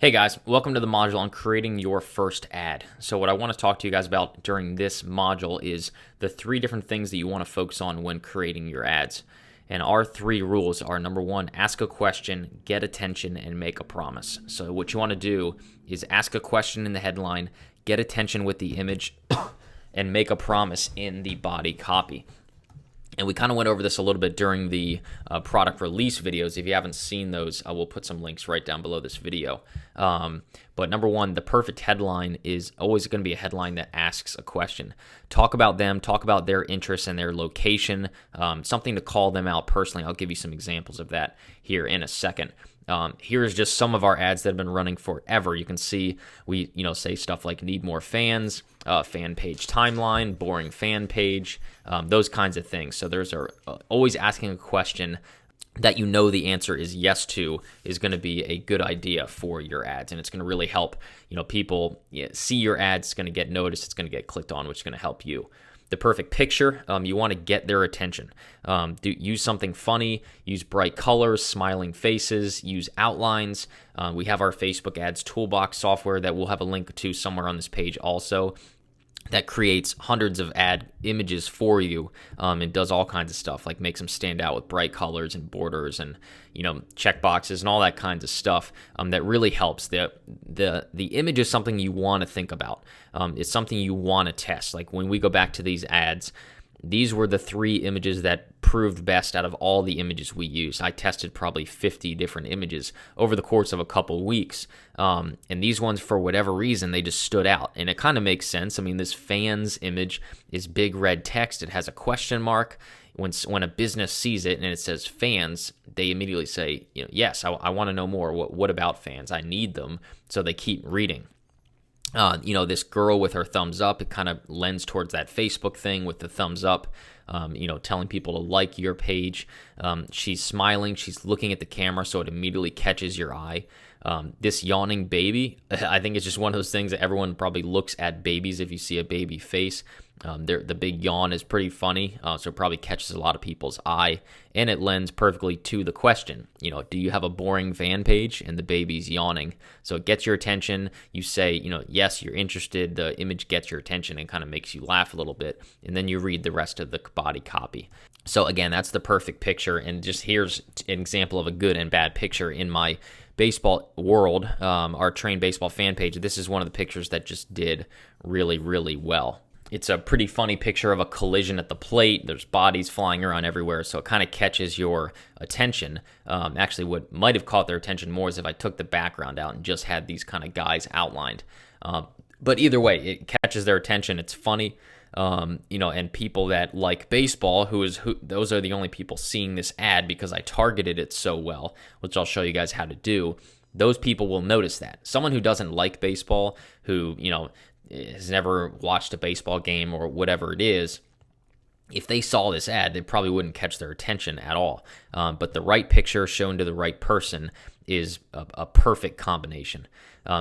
Hey guys, welcome to the module on creating your first ad. So what I want to talk to you guys about during this module is the 3 different things that you want to focus on when creating your ads. And our 3 rules are: number 1, ask a question, get attention, and make a promise. So what you want to do is ask a question in the headline, get attention with the image, and make a promise in the body copy. And we kind of went over this a little bit during the product release videos. If you haven't seen those, we'll put some links right down below this video. But number 1, the perfect headline is always going to be a headline that asks a question. Talk about them, talk about their interests and their location, something to call them out personally. I'll give you some examples of that here in a second. Here's just some of our ads that have been running forever. You can see we say stuff like need more fans, fan page timeline, boring fan page, those kinds of things. So there's always asking a question that the answer is yes to is going to be a good idea for your ads, and it's going to really help people see your ads. It's going to get noticed, it's going to get clicked on, which is going to help you. The perfect picture, you want to get their attention. Use something funny, use bright colors, smiling faces, use outlines. We have our Facebook Ads Toolbox software that we'll have a link to somewhere on this page also, that creates hundreds of ad images for you and does all kinds of stuff, like makes them stand out with bright colors and borders and check boxes and all that kinds of stuff. That really helps. The image is something you want to think about. It's something you want to test. Like when we go back to these ads, these were the 3 images that proved best out of all the images we used. I tested probably 50 different images over the course of a couple weeks. And these ones, for whatever reason, they just stood out. And it kind of makes sense. I mean, this fans image is big red text. It has a question mark. When a business sees it and it says fans, they immediately say, yes, I want to know more. What about fans? I need them. So they keep reading. This girl with her thumbs up, it kind of lends towards that Facebook thing with the thumbs up, telling people to like your page. She's smiling, she's looking at the camera, so it immediately catches your eye. This yawning baby, I think it's just one of those things that everyone probably looks at babies if you see a baby face. The big yawn is pretty funny, so it probably catches a lot of people's eye, and it lends perfectly to the question. Do you have a boring fan page? And the baby's yawning, so it gets your attention. You say, yes, you're interested. The image gets your attention and kind of makes you laugh a little bit, and then you read the rest of the body copy. So again, that's the perfect picture, and just here's an example of a good and bad picture in my baseball world, our Train Baseball fan page. This is one of the pictures that just did really, really well. It's a pretty funny picture of a collision at the plate. There's bodies flying around everywhere, so it kind of catches your attention. Actually, what might have caught their attention more is if I took the background out and just had these kind of guys outlined. But either way, it catches their attention. It's funny. And people that like baseball, those are the only people seeing this ad because I targeted it so well, which I'll show you guys how to do. Those people will notice that. Someone who doesn't like baseball, who, has never watched a baseball game or whatever it is, if they saw this ad, they probably wouldn't catch their attention at all. But the right picture shown to the right person is a perfect combination.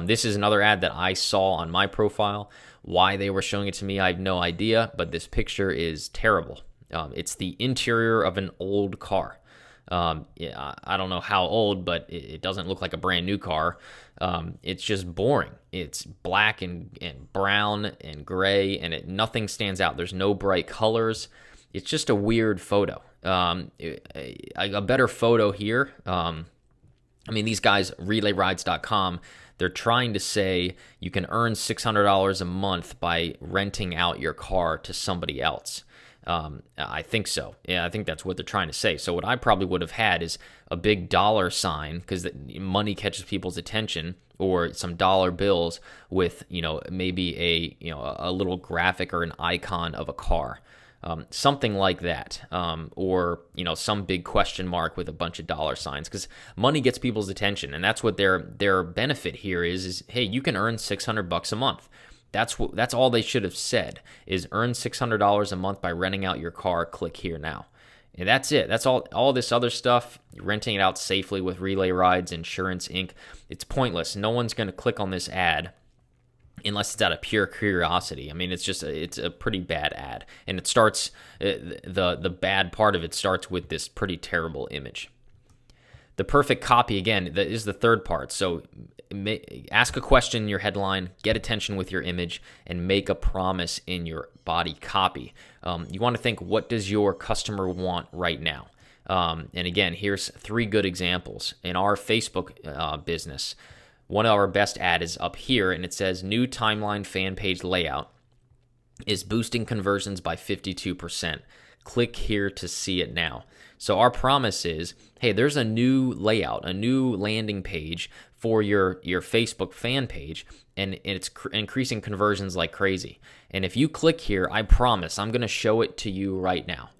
This is another ad that I saw on my profile. Why they were showing it to me, I have no idea, but this picture is terrible. It's the interior of an old car. I don't know how old, but it doesn't look like a brand new car. It's just boring. It's black and brown and gray, and nothing stands out. There's no bright colors. It's just a weird photo. A better photo here. These guys, RelayRides.com, they're trying to say you can earn $600 a month by renting out your car to somebody else. I think so. Yeah, I think that's what they're trying to say. So what I probably would have had is a big dollar sign, because money catches people's attention, or some dollar bills with, maybe a little graphic or an icon of a car. Something like that, or some big question mark with a bunch of dollar signs, because money gets people's attention, and that's what their benefit here is hey, you can earn $600 a month. That's all they should have said, is earn $600 a month by renting out your car. Click here now. And that's it. That's all this other stuff, renting it out safely with Relay Rides, Insurance Inc. It's pointless. No one's going to click on this ad unless it's out of pure curiosity. It's a pretty bad ad. And it starts, the bad part of it starts with this pretty terrible image. The perfect copy, again, that is the third part. So ask a question in your headline, get attention with your image, and make a promise in your body copy. You want to think, what does your customer want right now? And again, here's 3 good examples. In our Facebook business, one of our best ad is up here, and it says, new timeline fan page layout is boosting conversions by 52%. Click here to see it now. So our promise is, hey, there's a new layout, a new landing page for your Facebook fan page, and it's increasing conversions like crazy. And if you click here, I promise I'm going to show it to you right now.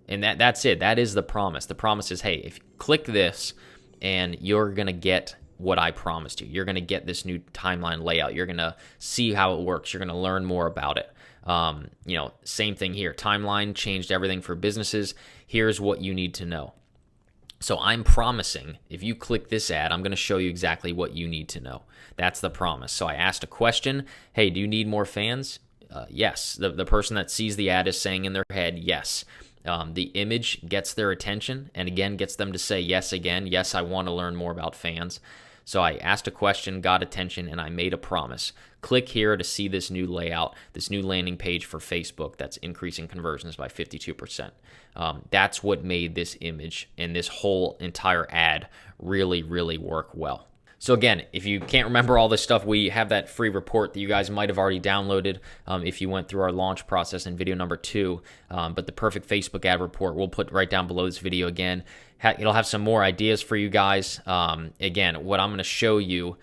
And that's it. That is the promise. The promise is, hey, if you click this, and you're going to get what I promised you. You're going to get this new timeline layout. You're going to see how it works. You're going to learn more about it. Same thing here. Timeline changed everything for businesses. Here's what you need to know. So I'm promising, if you click this ad, I'm going to show you exactly what you need to know. That's the promise. So I asked a question. Hey, do you need more fans? Yes. The person that sees the ad is saying in their head, yes. The image gets their attention and again gets them to say yes again. Yes, I want to learn more about fans. So I asked a question, got attention, and I made a promise. Click here to see this new layout, this new landing page for Facebook that's increasing conversions by 52%. That's what made this image and this whole entire ad really, really work well. So again, if you can't remember all this stuff, we have that free report that you guys might have already downloaded if you went through our launch process in video number 2. But the perfect Facebook ad report, we'll put right down below this video again. It'll have some more ideas for you guys. Again, what I'm going to show you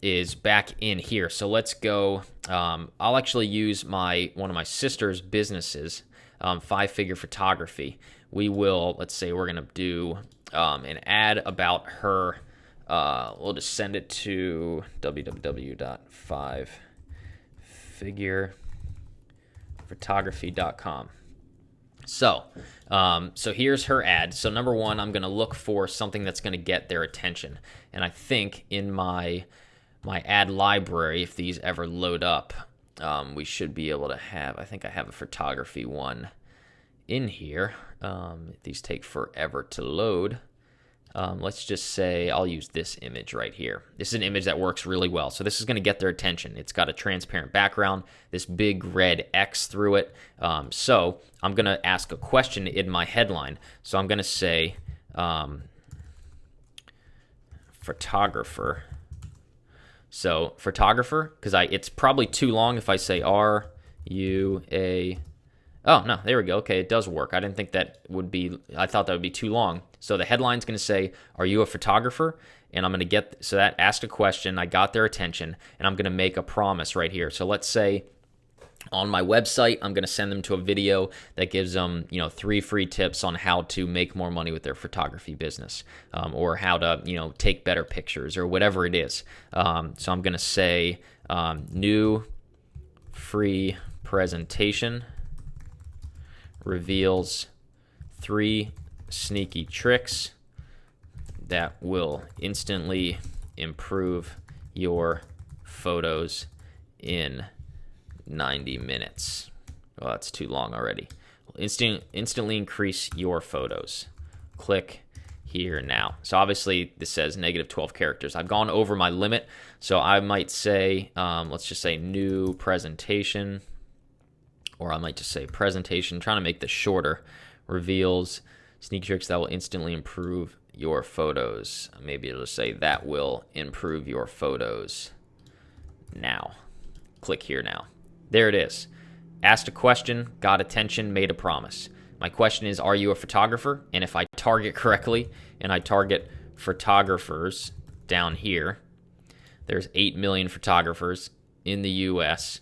is back in here. So let's go. I'll actually use one of my sister's businesses, 5-figure photography. Let's say we're going to do an ad about her. We'll just send it to www.5figurephotography.com. So here's her ad. So number 1, I'm going to look for something that's going to get their attention. And I think in my ad library, if these ever load up, we should be able to have, I think I have a photography one in here. These take forever to load. Let's just say I'll use this image right here. This is an image that works really well. So this is going to get their attention. It's got a transparent background, this big red X through it. So I'm going to ask a question in my headline. So I'm going to say photographer. So photographer, because it's probably too long if I say R-U-A. Oh, no, there we go. Okay, it does work. I didn't think that would be, I thought that would be too long. So the headline's going to say, are you a photographer? And I'm going to so that asked a question, I got their attention, and I'm going to make a promise right here. So let's say on my website, I'm going to send them to a video that gives them, 3 free tips on how to make more money with their photography business, or how to, take better pictures or whatever it is. So I'm going to say, new free presentation reveals 3 sneaky tricks that will instantly improve your photos in 90 minutes. Well, that's too long already. Instantly increase your photos. Click here now. So obviously this says -12 characters. I've gone over my limit, so I might say, let's just say new presentation, or I might just say presentation, trying to make this shorter, reveals sneaky tricks that will instantly improve your photos. Maybe it'll say that will improve your photos now. Click here now. There it is. Asked a question, got attention, made a promise. My question is, are you a photographer? And if I target correctly, and I target photographers down here, there's 8 million photographers in the US.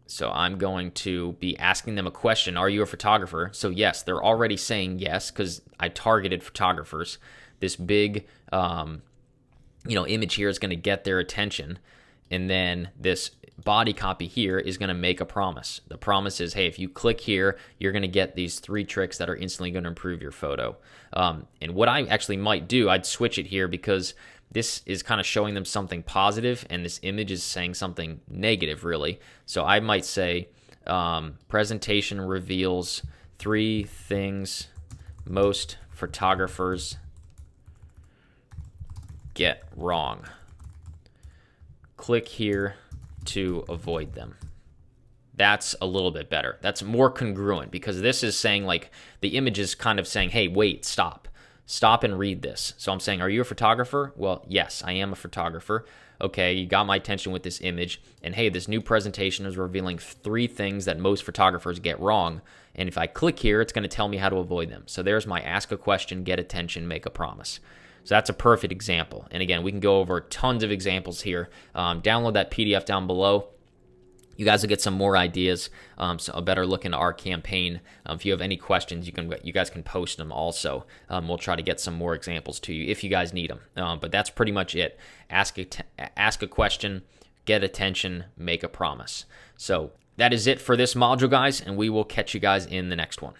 So I'm going to be asking them a question. Are you a photographer? So yes, they're already saying yes because I targeted photographers. This big, image here is going to get their attention. And then this body copy here is going to make a promise. The promise is, hey, if you click here, you're going to get these 3 tricks that are instantly going to improve your photo. And what I actually might do, I'd switch it here because this is kind of showing them something positive, and this image is saying something negative, really. So I might say, presentation reveals 3 things most photographers get wrong. Click here to avoid them. That's a little bit better. That's more congruent because this is saying, like, the image is kind of saying, hey, wait, stop. Stop and read this. So I'm saying, are you a photographer? Well, yes, I am a photographer. Okay, you got my attention with this image. And hey, this new presentation is revealing 3 things that most photographers get wrong. And if I click here, it's going to tell me how to avoid them. So there's my ask a question, get attention, make a promise. So that's a perfect example. And again, we can go over tons of examples here. Download that PDF down below. You guys will get some more ideas, so a better look into our campaign. If you have any questions, you guys can post them also. We'll try to get some more examples to you if you guys need them. But that's pretty much it. Ask a question, get attention, make a promise. So that is it for this module, guys, and we will catch you guys in the next one.